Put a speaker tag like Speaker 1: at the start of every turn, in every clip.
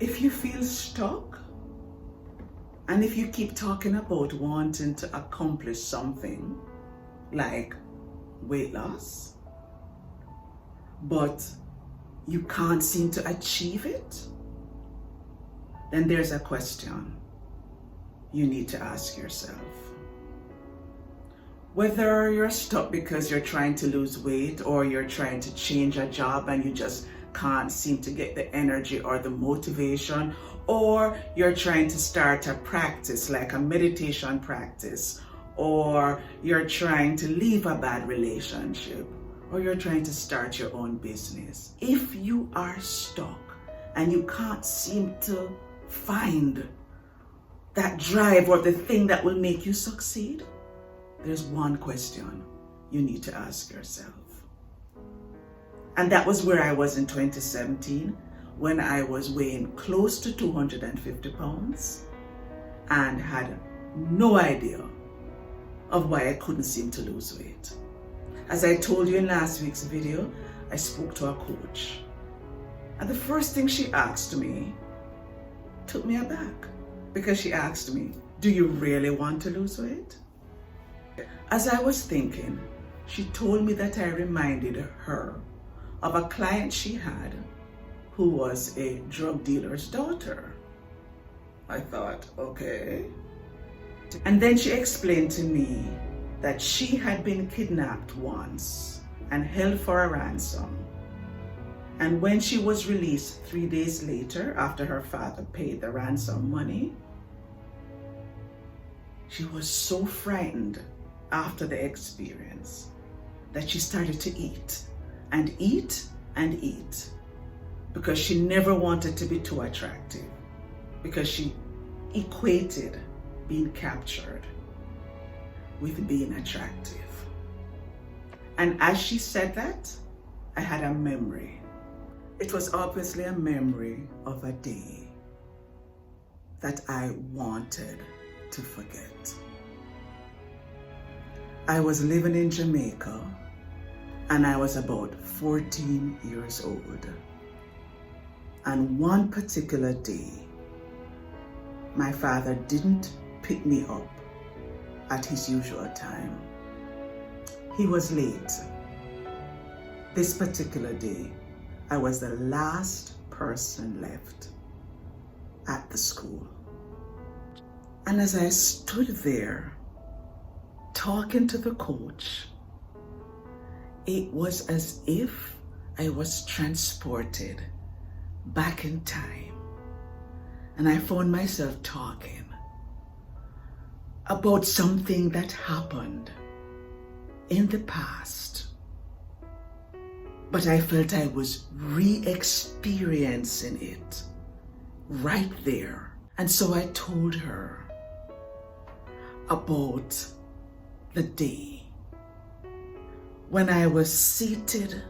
Speaker 1: If you feel stuck, and if you keep talking about wanting to accomplish something like weight loss, but you can't seem to achieve it, then there's a question you need to ask yourself. Whether you're stuck because you're trying to lose weight, or you're trying to change a job and you just can't seem to get the energy or the motivation, or you're trying to start a practice like a meditation practice, or you're trying to leave a bad relationship, or you're trying to start your own business. If you are stuck and you can't seem to find that drive or the thing that will make you succeed, there's one question you need to ask yourself. And that was where I was in 2017, when I was weighing close to 250 pounds and had no idea of why I couldn't seem to lose weight. As I told you in last week's video, I spoke to a coach. And the first thing she asked me took me aback, because she asked me, "Do you really want to lose weight?" As I was thinking, she told me that I reminded her of a client she had who was a drug dealer's daughter. I thought, okay. And then she explained to me that she had been kidnapped once and held for a ransom. And when she was released 3 days later, after her father paid the ransom money, she was so frightened after the experience that she started to eat and eat and eat, because she never wanted to be too attractive, because she equated being captured with being attractive. And as she said that, I had a memory. It was obviously a memory of a day that I wanted to forget. I was living in Jamaica and I was about 14 years old. And one particular day, my father didn't pick me up at his usual time. He was late. This particular day, I was the last person left at the school. And as I stood there talking to the coach, it was as if I was transported back in time. And I found myself talking about something that happened in the past, but I felt I was re-experiencing it right there. And so I told her about the day when I was seated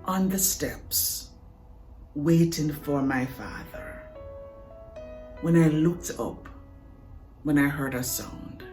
Speaker 1: on the steps waiting for my father. When I looked up, when I heard a sound.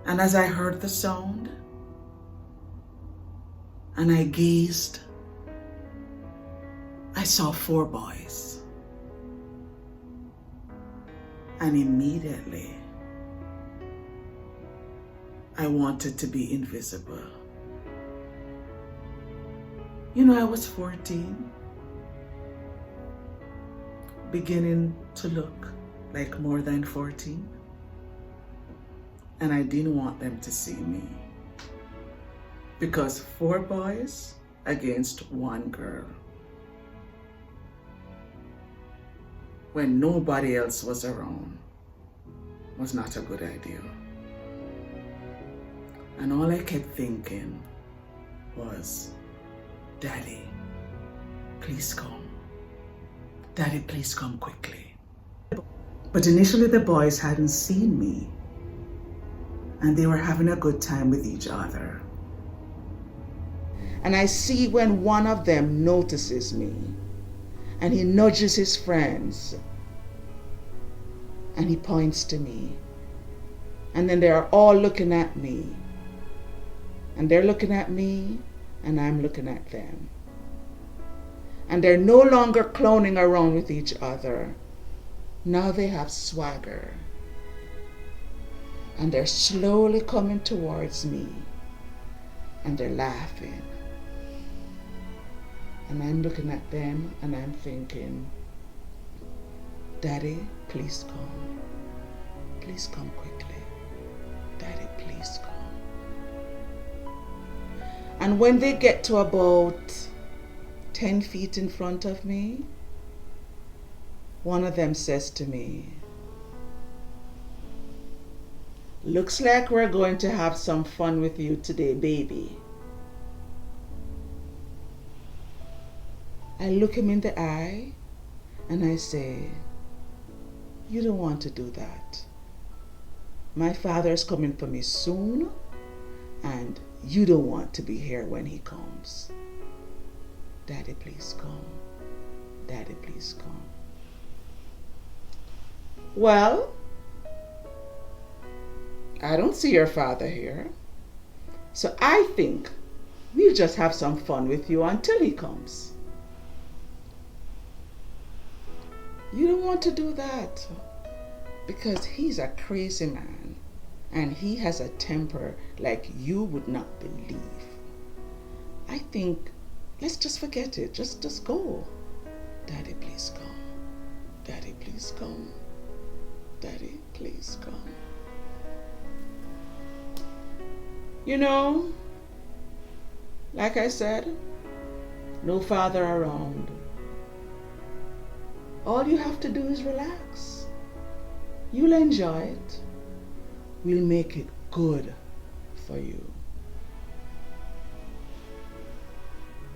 Speaker 1: And as I heard the sound, and I gazed, I saw 4 boys. And immediately, I wanted to be invisible. You know, I was 14, beginning to look like more than 14, and I didn't want them to see me, because 4 boys against 1 girl, when nobody else was around, was not a good idea. And all I kept thinking was, Daddy, please come. Daddy, please come quickly. But initially the boys hadn't seen me, and they were having a good time with each other. And I see when one of them notices me, and he nudges his friends, and he points to me. And then they're all looking at me. And they're looking at me, and I'm looking at them. And they're no longer clowning around with each other. Now they have swagger. And they're slowly coming towards me. And they're laughing. And I'm looking at them and I'm thinking, Daddy, please come. Please come quickly. Daddy, please come. And when they get to about 10 feet in front of me, one of them says to me, looks like we're going to have some fun with you today, baby. I look him in the eye and I say, you don't want to do that. My father's coming for me soon, and you don't want to be here when he comes. Daddy, please come. Daddy, please come. Well, I don't see your father here, so I think we'll just have some fun with you until he comes. You don't want to do that because he's a crazy man and he has a temper like you would not believe. I think let's just forget it. Just go. Daddy, please come. Daddy, please come. Daddy, please come. You know, like I said, no father around. All you have to do is relax. You'll enjoy it. We'll make it good for you.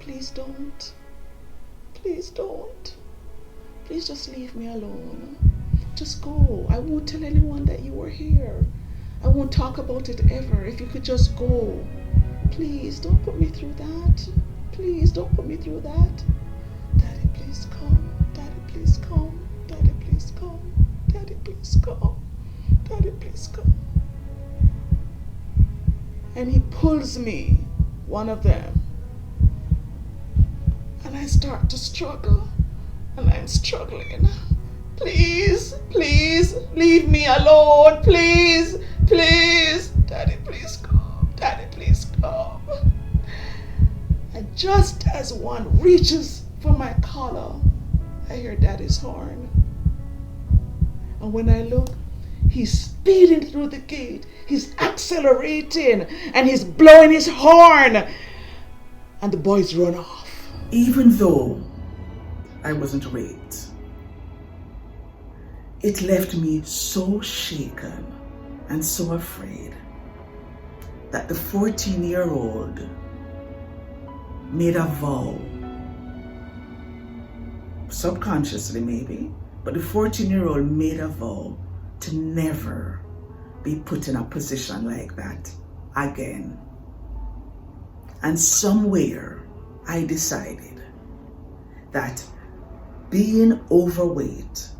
Speaker 1: Please don't. Please don't. Please just leave me alone. Just go. I won't tell anyone that you were here. I won't talk about it ever. If you could just go. Please don't put me through that. Please don't put me through that. Daddy, please come. Daddy, please come. Daddy, please come. Daddy, please come. Daddy, please come. And he pulls me, one of them. And I start to struggle. And I'm struggling. Please, please, leave me alone. Please, please. Daddy, please come. Daddy, please come. And just as one reaches for my collar, I hear Daddy's horn. And when I look, he's speeding through the gate. He's accelerating and he's blowing his horn. And the boys run off. Even though I wasn't raped, it left me so shaken and so afraid that the 14-year-old made a vow, subconsciously maybe, but the 14-year-old made a vow to never be put in a position like that again. And somewhere I decided that being overweight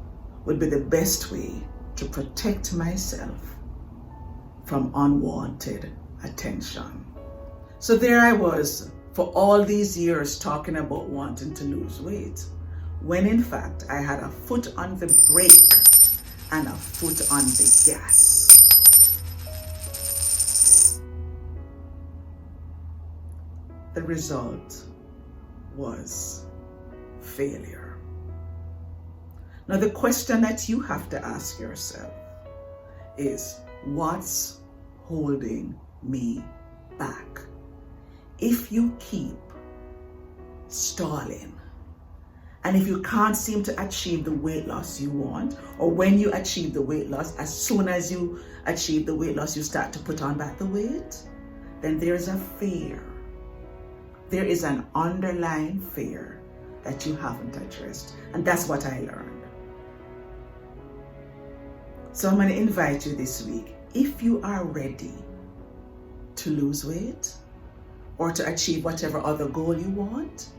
Speaker 1: would be the best way to protect myself from unwanted attention. So there I was for all these years talking about wanting to lose weight, when in fact I had a foot on the brake and a foot on the gas. The result was failure. Now the question that you have to ask yourself is, what's holding me back? If you keep stalling, and if you can't seem to achieve the weight loss you want, or when you achieve the weight loss, as soon as you achieve the weight loss, you start to put on back the weight, then there's a fear. There is an underlying fear that you haven't addressed. And that's what I learned. So I'm going to invite you this week, if you are ready to lose weight or to achieve whatever other goal you want,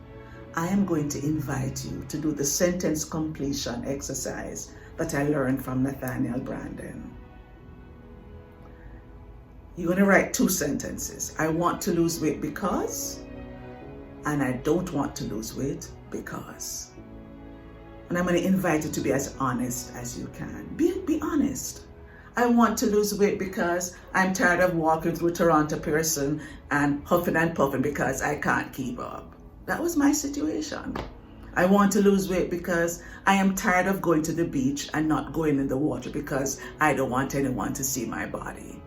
Speaker 1: I am going to invite you to do the sentence completion exercise that I learned from Nathaniel Brandon. You're going to write 2 sentences. I want to lose weight because, and I don't want to lose weight because. And I'm going to invite you to be as honest as you can. Be honest. I want to lose weight because I'm tired of walking through Toronto Pearson and huffing and puffing because I can't keep up. That was my situation. I want to lose weight because I am tired of going to the beach and not going in the water because I don't want anyone to see my body.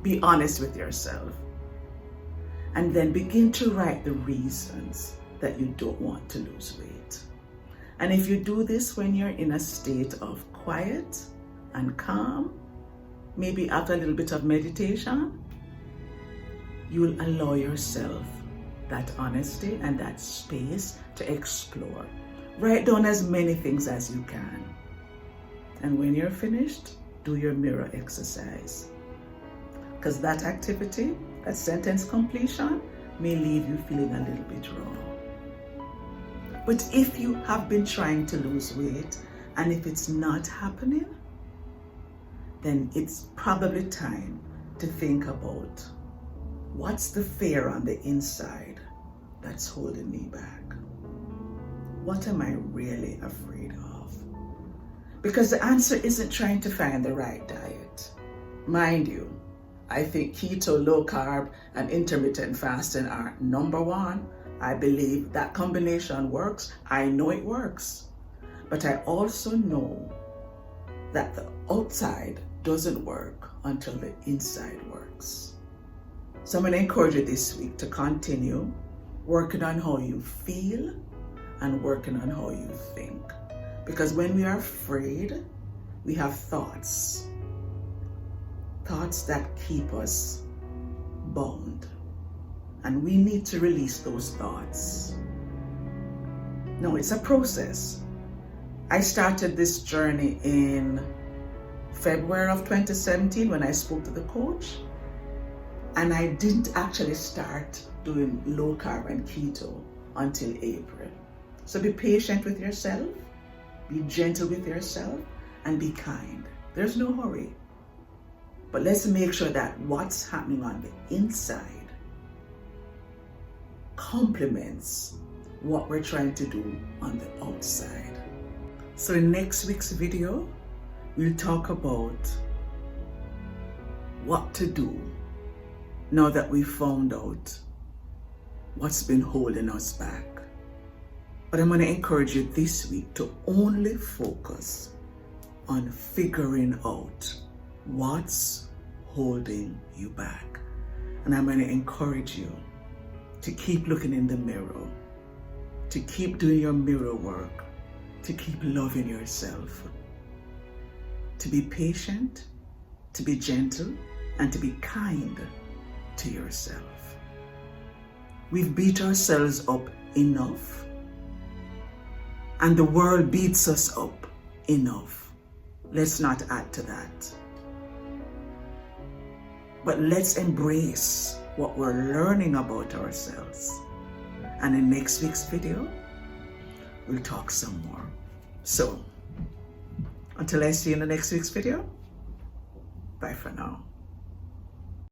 Speaker 1: Be honest with yourself. And then begin to write the reasons that you don't want to lose weight. And if you do this when you're in a state of quiet and calm, maybe after a little bit of meditation, you will allow yourself that honesty and that space to explore. Write down as many things as you can. And when you're finished, do your mirror exercise. Because that activity, that sentence completion, may leave you feeling a little bit raw. But if you have been trying to lose weight and if it's not happening, then it's probably time to think about what's the fear on the inside that's holding me back. What am I really afraid of? Because the answer isn't trying to find the right diet. Mind you, I think keto, low carb, and intermittent fasting are number one. I believe that combination works. I know it works. But I also know that the outside doesn't work until the inside works. So I'm going to encourage you this week to continue working on how you feel and working on how you think. Because when we are afraid, we have thoughts. Thoughts that keep us bound. And we need to release those thoughts. No, it's a process. I started this journey in February of 2017 when I spoke to the coach. And I didn't actually start doing low carb and keto until April. So be patient with yourself, be gentle with yourself, and be kind. There's no hurry. But let's make sure that what's happening on the inside complements what we're trying to do on the outside. So in next week's video, we'll talk about what to do now that we found out what's been holding us back. But I'm going to encourage you this week to only focus on figuring out what's holding you back. And I'm going to encourage you to keep looking in the mirror, to keep doing your mirror work, to keep loving yourself, to be patient, to be gentle, and to be kind to yourself. We've beat ourselves up enough, and the world beats us up enough. Let's not add to that. But let's embrace what we're learning about ourselves. And in next week's video, we'll talk some more. So, until I see you in the next week's video, bye for now.